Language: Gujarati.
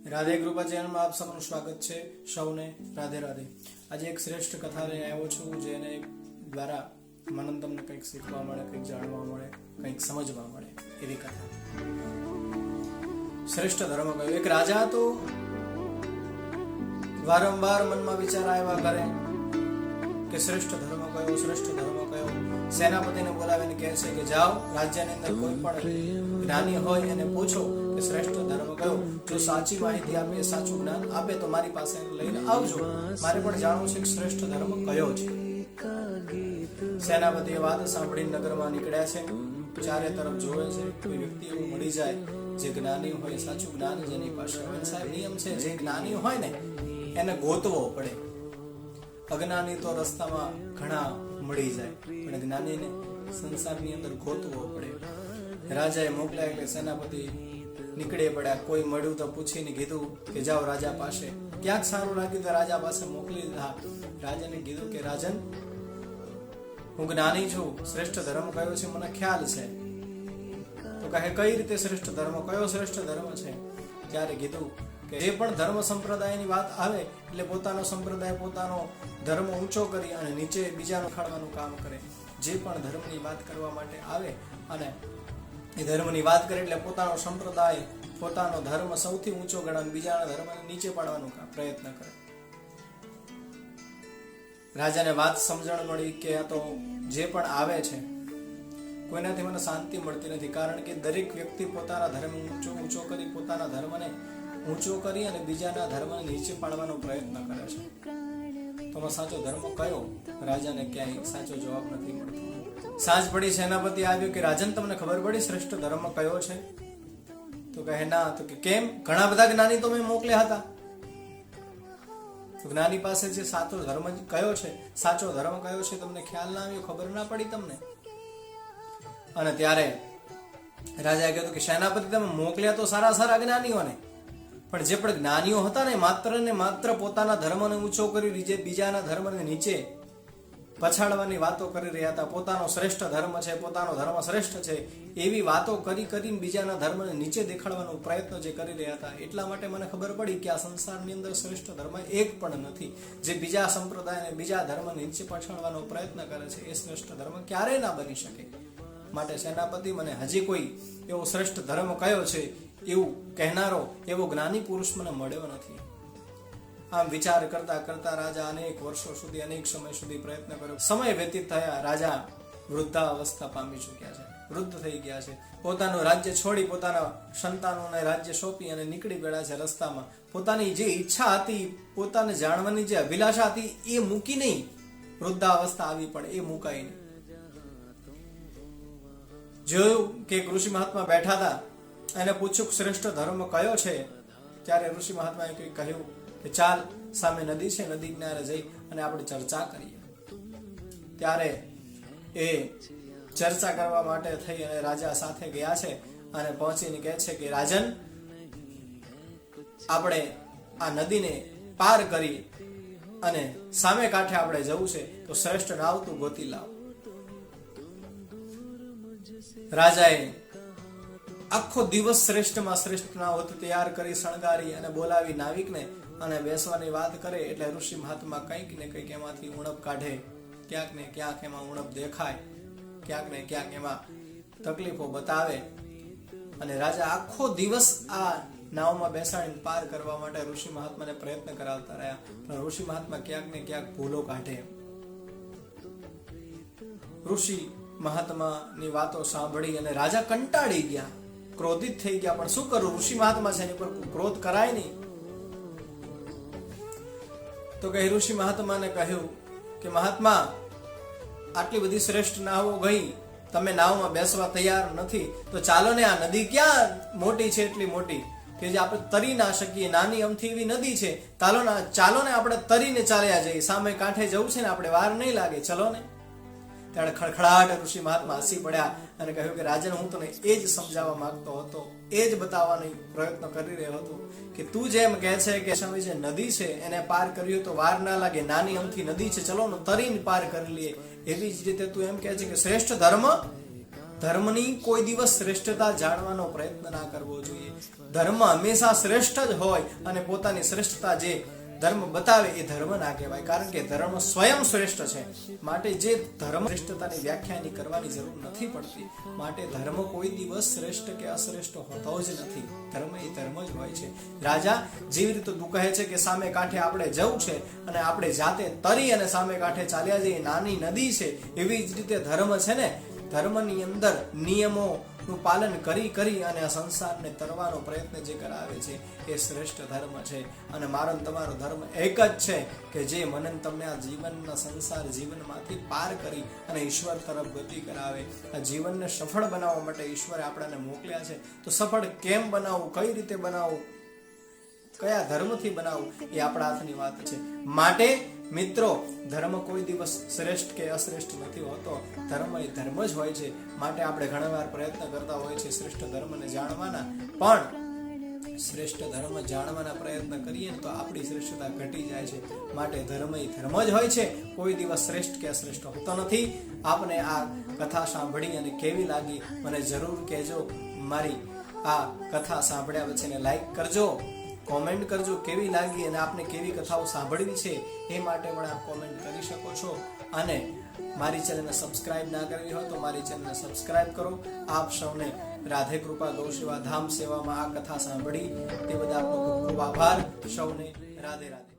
રાધે કૃપા ચેનલમાં આપ સૌનું સ્વાગત છે. સૌને રાધે રાધે. આજે એક શ્રેષ્ઠ કથા લઈને આવ્યો છું, જેને દ્વારા મનન તમને કંઈક શીખવા મળે, કંઈક જાણવા મળે, કંઈક સમજવા મળે એવી કથા. શ્રેષ્ઠ ધર્મ કયો? એક રાજા હતો. વારંવાર મનમાં વિચાર આવ્યા કરે કે શ્રેષ્ઠ ધર્મ કયો, શ્રેષ્ઠ ધર્મ કયો. સેનાપતિને બોલાવીને કહે છે કે જાઓ, રાજ્યની અંદર કોઈ પણ જ્ઞાની હોય એને પૂછો કે શ્રેષ્ઠ ધર્મ કયો. જો સાચી માહિતી આપે, સાચું જ્ઞાન આપે તો મારી પાસે લઈને આવજો. મારે પણ જાણવું છે કે શ્રેષ્ઠ ધર્મ કયો છે. સેનાપતિએ વાત સાંભળીને નગરમાં નીકળ્યા છે. ચારે તરફ જોવે છે, કોઈ વ્યક્તિ એવું મળી જાય જે જ્ઞાની હોય, સાચું જ્ઞાન જેની પાસે હોય. સાહેબ, નિયમ છે, જે જ્ઞાની હોય ને એને ગોતવો પડે. અજ્ઞાની તો રસ્તામાં ઘણા મળી જાય, પણ જ્ઞાનીને સંસારની અંદર ગોતવો પડે. રાજાએ મોકલ્યા એટલે સેનાપતિ નીકળે પડ્યા. કોઈ મળ્યું તો પૂછીને કીધું કે જાઓ રાજા પાસે. ક્યાંક સારું લાગ્યું તો રાજા પાસે મોકલી દીધા. રાજાને કીધું કે રાજન, હું જ્ઞાની છું, શ્રેષ્ઠ ધર્મ કયો છે મને ખ્યાલ છે. તો કહે કઈ રીતે શ્રેષ્ઠ ધર્મ કયો શ્રેષ્ઠ ધર્મ છે? ત્યારે કીધું કે જે પણ ધર્મ સંપ્રદાયની વાત આવે એટલે પોતાનો સંપ્રદાય, પોતાનો ધર્મ ઊંચો કરી અને નીચે બીજાનો ખાડવાનું કામ કરે. જે પણ ધર્મની વાત કરવા માટે આવે અને એ ધર્મની વાત કરે એટલે પોતાનો સંપ્રદાય, પોતાનો ધર્મ સૌથી ઊંચો ગણાવે, બીજાના ધર્મને નીચે પાડવાનો પ્રયત્ન કરે. રાજાને વાત સમજણ મળી કે આ તો જે પણ આવે છે કોઈનાથી મને શાંતિ મળતી નથી, કારણ કે દરેક વ્યક્તિ પોતાના ધર્મ ઊંચો કરી, પોતાના ધર્મને ઊંચો કરી અને બીજાના ધર્મને નીચે પાડવાનો પ્રયત્ન કરે છે. તો સાચો ધર્મ કયો? રાજાને ક્યાંય સાચો જવાબ નથી મળતો. સાંજ પડી, સેનાપતિ આવ્યો કે રાજન, તમને ખબર પડી શ્રેષ્ઠ ધર્મ કયો છે? તો કહે ના. તો કે કેમ? ઘણા બધા જ્ઞાની તો મેં મોકલ્યા હતા. જ્ઞાની પાસે જે સાચો ધર્મ કયો છે, સાચો ધર્મ કયો છે તમને ખ્યાલ ના આવ્યો, ખબર ના પડી તમને? અને ત્યારે રાજાએ કહ્યું કે સેનાપતિ, તમે મોકલ્યા તો સારા સારા જ્ઞાનીઓને, પણ જે પણ જ્ઞાનીઓ હતા ને માત્ર પોતાના ધર્મને ઊંચો કરી બીજાના ધર્મને નીચે પછાડવાની વાતો કરી રહ્યા હતા. પોતાનો શ્રેષ્ઠ ધર્મ છે, પોતાનો ધર્મ શ્રેષ્ઠ છે એવી વાતો કરીને બીજાના ધર્મને નીચે દેખાડવાનો પ્રયત્ન જે કરી રહ્યા હતા. એટલા માટે મને ખબર પડી કે આ સંસારની અંદર શ્રેષ્ઠ ધર્મ એક પણ નથી. જે બીજા સંપ્રદાયને, બીજા ધર્મને નીચે પછાડવાનો પ્રયત્ન કરે છે એ શ્રેષ્ઠ ધર્મ ક્યારેય ના બની શકે. માટે સેનાપતિ, મને હજી કોઈ એવો શ્રેષ્ઠ ધર્મ કયો છે એવું કહેનારો, એવો જ્ઞાની પુરુષ મને મળ્યો નથી. આમ વિચાર કરતા કરતા રાજા અનેક વર્ષો સુધી, અનેક સમય સુધી પ્રયત્ન કર્યો. સમય વ્યતીત થયા. રાજા વૃદ્ધાવસ્થા પામી ચૂક્યા છે, વૃદ્ધ થઈ ગયા છે. પોતાનું રાજ્ય છોડી, પોતાના સંતાનોને રાજ્ય સોંપી અને નીકળી પડ્યા છે રસ્તામાં. પોતાની જે ઈચ્છા હતી, પોતાને જાણવાની જે અભિલાષા હતી એ મૂકી નહીં. વૃદ્ધાવસ્થા આવી પણ એ મુકાઈ નહીં. જોયું કે ઋષિ મહાત્મા બેઠા હતા, એને પૂછ્યું શ્રેષ્ઠ ધર્મ કયો છે? ત્યારે ઋષિ મહાત્માએ કહ્યું કે ચાલ, સામે નદી છે, નદી કિનારે જઈ અને આપણે ચર્ચા કરીએ. ત્યારે એ ચર્ચા કરવા માટે થઈ અને રાજા સાથે ગયા છે અને પહોંચીને કહે છે કે રાજન, આપણે આ નદીને પાર કરી અને સામે કાંઠે આપણે જવું છે, તો શ્રેષ્ઠ નાવ તું ગોતી લાવ. રાજાએ આખો દિવસ શ્રેષ્ઠમાં શ્રેષ્ઠ નાવ તૈયાર કરી, શણગારી અને બોલાવી નાવિકને અને બેસવાની વાત કરે એટલે ઋષિ મહાત્મા કંઈક ને કંઈક એમાંથી ઉણપ કાઢે. ક્યાંક ને ક્યાંક એમાં ઉણપ દેખાય, ક્યાંક ને ક્યાંક એમાં તકલીફો બતાવે. અને રાજા આખો દિવસ આ નાવમાં બેસાડીને પાર કરવા માટે ઋષિ મહાત્માને પ્રયત્ન કરાવતા રહ્યા, પણ ઋષિ મહાત્મા ક્યાંક ને ક્યાંક ભૂલો કાઢે. ઋષિ મહાત્માની વાતો સાંભળી અને રાજા કંટાળી ગયા, ક્રોધિત થઈ ગયા. પણ શું કરું, ઋષિ મહાત્મા છે, એની પર ક્રોધ કરાય નહીં. તો કહે ઋષિ મહાત્માને કહ્યું કે મહાત્મા, આટલી બધી શ્રેષ્ઠ નાવો ગઈ, તમે નાવમાં બેસવા તૈયાર નથી, તો ચાલો ને, આ નદી ક્યાં મોટી છે, એટલી મોટી કે જે આપણે તરી ના શકીએ, નાની અમથી એવી નદી છે. ચાલો ને આપણે તરીને ચાલ્યા જઈએ, સામે કાંઠે જવું છે ને, આપણે વાર નહીં લાગે, ચલો ને. ત્યારે ખડખડાટ ઋષિ મહાત્મા હસી પડ્યા અને કહ્યું કે રાજન, હું તને એ જ સમજાવવા માંગતો હતો, એ જ બતાવવાનો પ્રયત્ન કરી રહ્યો હતો કે તું જેમ કહે છે કે સામે જે નદી છે એને પાર કર્યું તો વાર ના લાગે, નાની અમથી નદી છે, ચલો ને તરીને પાર કરી લઈએ. એવી જ રીતે તું એમ કહે છે કે શ્રેષ્ઠ ધર્મ ધર્મની કોઈ દિવસ શ્રેષ્ઠતા જાણવાનો પ્રયત્ન ના કરવો જોઈએ. ધર્મ હંમેશા શ્રેષ્ઠ જ હોય અને પોતાની શ્રેષ્ઠતા જે ધર્મ બતાવે એ ધર્મ ના કહેવાય, કારણ કે ધર્મ સ્વયં શ્રેષ્ઠ છે. માટે જે ધર્મ શ્રેષ્ઠતાની વ્યાખ્યાની કરવાની જરૂર નથી પડતી. માટે ધર્મ કોઈ દિવસ શ્રેષ્ઠ કે અશ્રેષ્ઠ હોતો જ નથી. ધર્મ એ ધર્મ જ હોય છે. રાજા જેવી રીતે તું કહે છે કે સામે કાંઠે આપણે જવું છે અને આપણે જાતે તરી અને સામે કાંઠે ચાલ્યા જઈએ, નાની નદી છે, એવી જ રીતે ધર્મ છે ને, ધર્મની અંદર નિયમોનું પાલન કરી કરી અને આ સંસારને તરવાનો પ્રયત્ન જે કરાવે છે એ શ્રેષ્ઠ ધર્મ છે. અને મારો ને તમારો ધર્મ એક જ છે કે જે મને તમને આ જીવનના સંસાર જીવનમાંથી પાર કરી અને ઈશ્વર તરફ ગતિ કરાવે. આ જીવનને સફળ બનાવવા માટે ઈશ્વરે આપણને મોકલ્યા છે. તો સફળ કેમ બનાવવું, કઈ રીતે બનાવવું, કયા ધર્મથી બનાવવું એ આપણા હાથની વાત છે. માટે મિત્રો, ધર્મ કોઈ દિવસ શ્રેષ્ઠ કે અશ્રેષ્ઠ નથી હોતો. ધર્મ એ ધર્મ જ હોય છે. માટે આપણે ઘણીવાર પ્રયત્ન કરતા હોય છે શ્રેષ્ઠ ધર્મને જાણવાના, પણ શ્રેષ્ઠ ધર્મ જાણવાના પ્રયત્ન કરીએ તો આપણી શ્રેષ્ઠતા ઘટી જાય છે. માટે ધર્મ એ ધર્મ જ હોય છે, કોઈ દિવસ શ્રેષ્ઠ કે અશ્રેષ્ઠ હોતો નથી. આપને આ કથા સાંભળી અને કેવી લાગી મને જરૂર કહેજો. મારી આ કથા સાંભળ્યા પછી લાઈક કરજો, કોમેન્ટ કરજો કેવી લાગી અને આપને કેવી કથાઓ સાંભળવી છે એ માટે પણ આપ કોમેન્ટ કરી શકો છો. અને મારી ચેનલને સબસ્ક્રાઇબ ના કરવી હોય તો મારી ચેનલને સબસ્ક્રાઇબ કરો. આપ સૌને રાધે કૃપા ગૌ સેવા ધામ સેવામાં આ કથા સાંભળી તે બધા આપનો ખૂબ ખૂબ આભાર. સૌને રાધે રાધે.